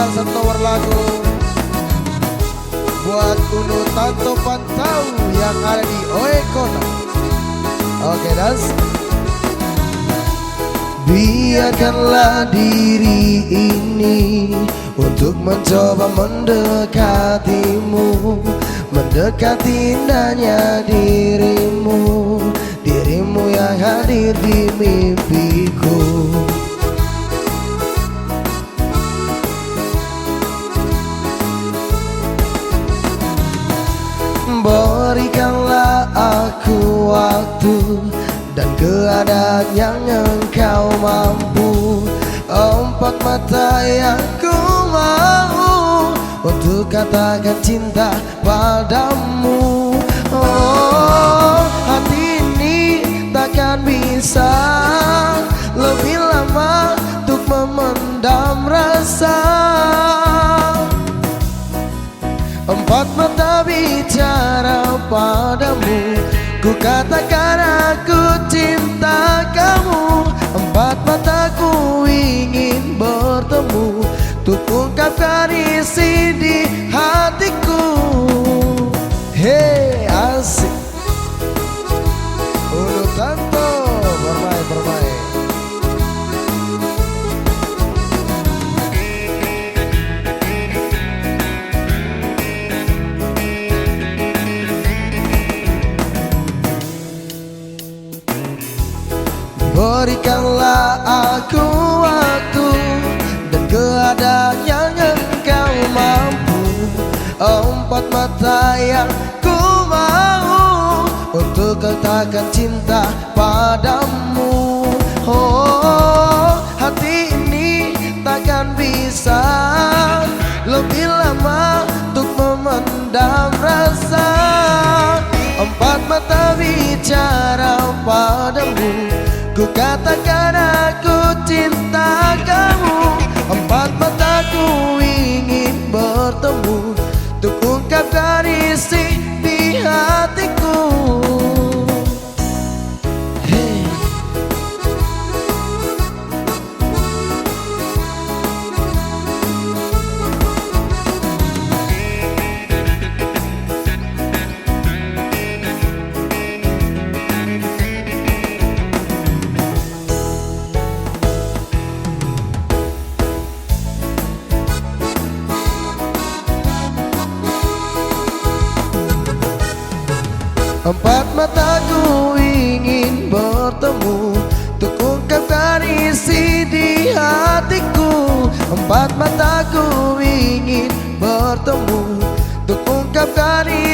spesial satu nomor lagu buat Unu Tanto Pantau yang ada di Oekona. Oke, das. Biarkanlah diri ini untuk mencoba mendekatimu, mendekati indahnya dirimu, dirimu yang hadir di mimpiku. Berikanlah aku waktu dan keadaan yang engkau mampu. Empat mata yang ku mau untuk katakan cinta padamu. Oh, hati ini takkan bisa lebih lama untuk memendam rasa. Empat mata bicara padamu, ku katakan aku cinta kamu. Empat mataku ingin bertemu untuk ungkapkan isi di hatiku. Hey, asik Unu Tanto, bermain. Berikanlah aku waktu dan keadaan yang engkau mampu. Empat mata yang ku mau untuk katakan cinta padamu. Oh, hati ini takkan bisa lebih lama untuk memendam rasa. Empat mata bicara padamu, ku katakan aku cinta kamu. Empat mataku ingin bertemu untuk ungkapkan isi di hatiku. Hey. Empat mataku ingin bertemu untuk ungkapkan isi di hatiku. Empat mataku ingin bertemu untuk ungkapkan isi